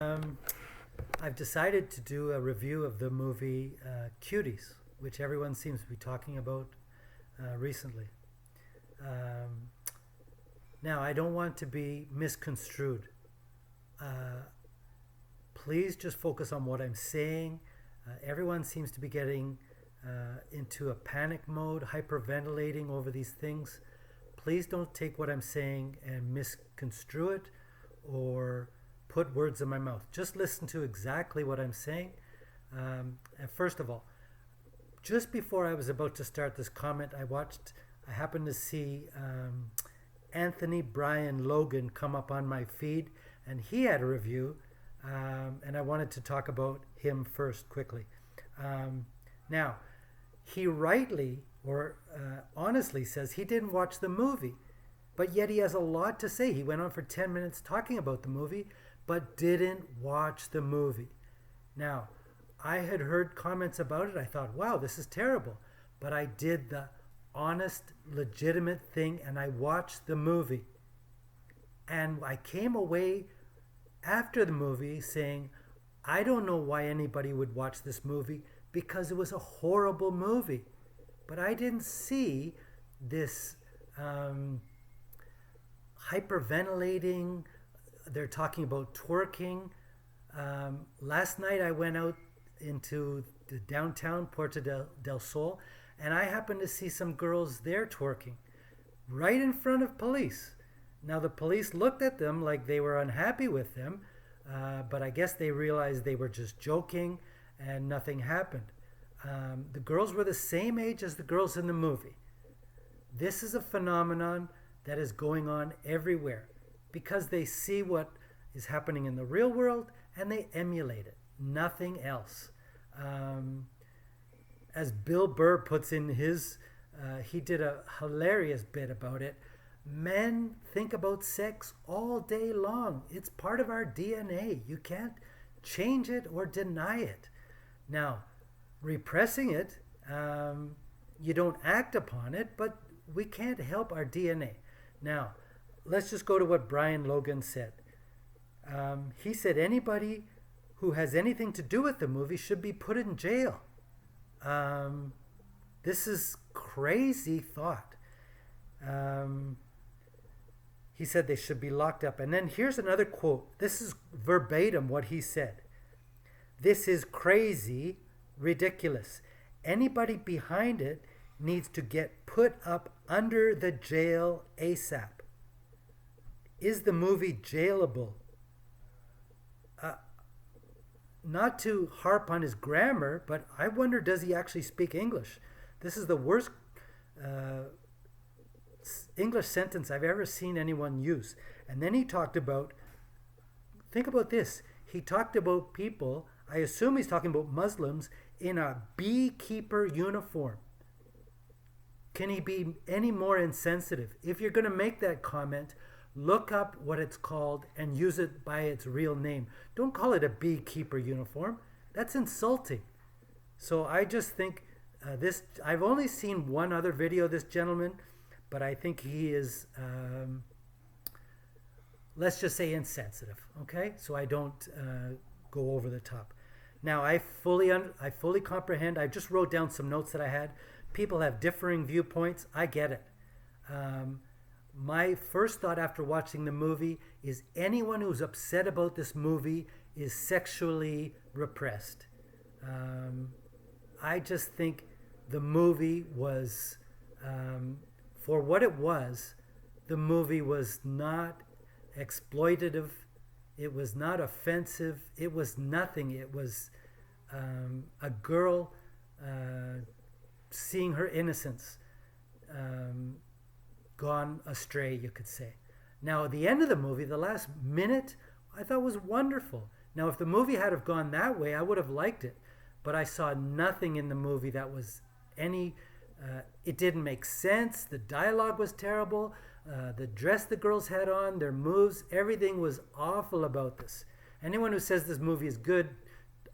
Um, I've decided to do a review of the movie Cuties, which everyone seems to be talking about recently. Um, Now, I don't want to be misconstrued. Uh, Please just focus on what I'm saying. Everyone seems to be getting into a panic mode, hyperventilating over these things. Please don't take what I'm saying and misconstrue it or put words in my mouth. Just listen to exactly what I'm saying. And first of all, just before I was about to start this comment, I happened to see Anthony Brian Logan come up on my feed, and he had a review, and I wanted to talk about him first quickly. Now, he rightly or honestly says he didn't watch the movie, but yet he has a lot to say. He went on for 10 minutes talking about the movie, but didn't watch the movie. Now, I had heard comments about it. I thought, wow, this is terrible. But I did the honest, legitimate thing, and I watched the movie. And I came away after the movie saying, I don't know why anybody would watch this movie because it was a horrible movie. But I didn't see this hyperventilating. They're talking about twerking. Last night I went out into the downtown del Sol, and I happened to see some girls there twerking right in front of police. Now the police looked at them like they were unhappy with them, but I guess they realized they were just joking and nothing happened. The girls were the same age as the girls in the movie. This is a phenomenon that is going on everywhere because they see what is happening in the real world and they emulate it. Nothing else. As Bill Burr puts in his, he did a hilarious bit about it. Men think about sex all day long. It's part of our DNA. You can't change it or deny it. Now, repressing it, you don't act upon it, but we can't help our DNA. Now, let's just go to what Brian Logan said. He said anybody who has anything to do with the movie should be put in jail. This is crazy thought. He said they should be locked up. And then here's another quote. This is verbatim what he said. This is crazy, ridiculous. Anybody behind it needs to get put up under the jail ASAP. Is the movie jailable? Not to harp on his grammar, but I wonder, does he actually speak English? This is the worst English sentence I've ever seen anyone use. And then he talked about, think about this. He talked about people, I assume he's talking about Muslims, in a beekeeper uniform. Can he be any more insensitive? If you're going to make that comment, look up what it's called and use it by its real name. Don't call it a beekeeper uniform. That's insulting. So I just think I've only seen one other video of this gentleman, but I think he is, let's just say, insensitive. Okay? So I don't go over the top. Now, I fully comprehend. I just wrote down some notes that I had. People have differing viewpoints. I get it. My first thought after watching the movie is anyone who's upset about this movie is sexually repressed. I just think the movie was, for what it was, the movie was not exploitative. It was not offensive. It was nothing. It was a girl seeing her innocence gone astray, you could say. Now, at the end of the movie, the last minute, I thought was wonderful. Now, if the movie had have gone that way, I would have liked it. But I saw nothing in the movie that was it didn't make sense. The dialogue was terrible. The dress the girls had on, their moves, everything was awful about this. Anyone who says this movie is good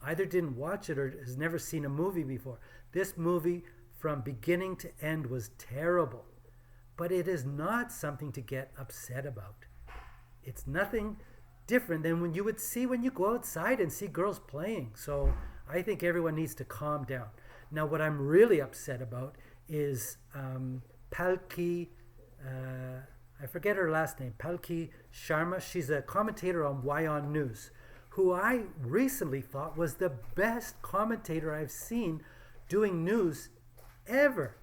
either didn't watch it or has never seen a movie before. This movie, from beginning to end, was terrible. But it is not something to get upset about. It's nothing different than when you would see when you go outside and see girls playing. So I think everyone needs to calm down. Now, what I'm really upset about is Palki, I forget her last name, Palki Sharma. She's a commentator on Wion News, who I recently thought was the best commentator I've seen doing news ever.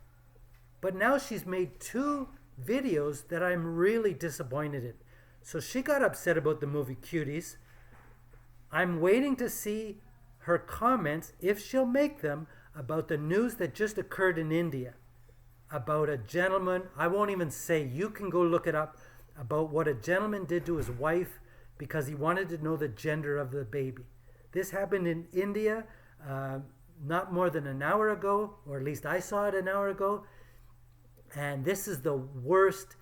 But now she's made 2 videos that I'm really disappointed in. So she got upset about the movie Cuties. I'm waiting to see her comments, if she'll make them, about the news that just occurred in India. About a gentleman, I won't even say, you can go look it up, about what a gentleman did to his wife because he wanted to know the gender of the baby. This happened in India not more than an hour ago, or at least I saw it an hour ago. And this is the worst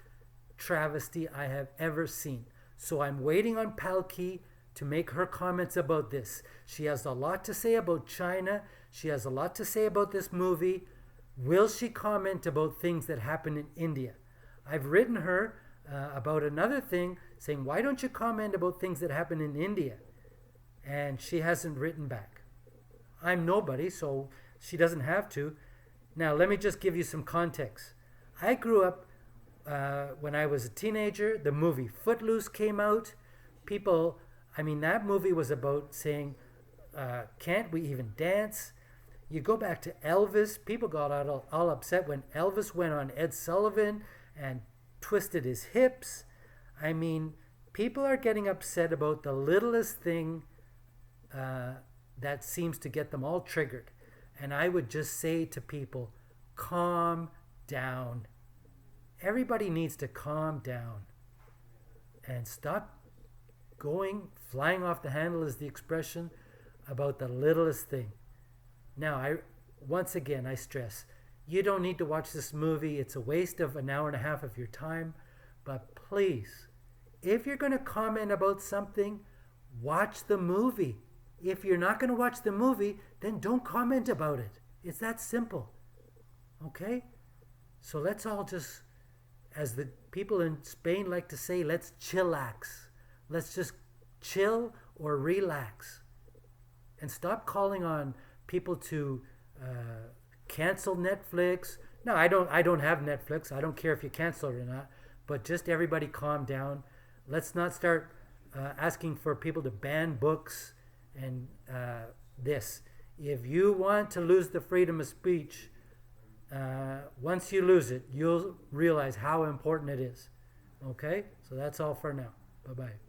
travesty I have ever seen. So I'm waiting on Palki to make her comments about this. She has a lot to say about China. She has a lot to say about this movie. Will she comment about things that happen in India? I've written her about another thing saying, why don't you comment about things that happen in India? And she hasn't written back. I'm nobody, so she doesn't have to. Now, let me just give you some context. I grew up when I was a teenager. The movie Footloose came out. That movie was about saying, can't we even dance? You go back to Elvis. People got all upset when Elvis went on Ed Sullivan and twisted his hips. People are getting upset about the littlest thing that seems to get them all triggered. And I would just say to people, calm down. Everybody needs to calm down and stop flying off the handle is the expression, about the littlest thing. Now, once again, I stress, you don't need to watch this movie. It's a waste of an hour and a half of your time. But please, if you're going to comment about something, watch the movie. If you're not going to watch the movie, then don't comment about it. It's that simple. Okay? So let's all just, as the people in Spain like to say, let's chillax. Let's just chill or relax. And stop calling on people to cancel Netflix. No, I don't have Netflix. I don't care if you cancel it or not. But just everybody calm down. Let's not start asking for people to ban books and this. If you want to lose the freedom of speech, once you lose it, you'll realize how important it is. Okay? So that's all for now. Bye-bye.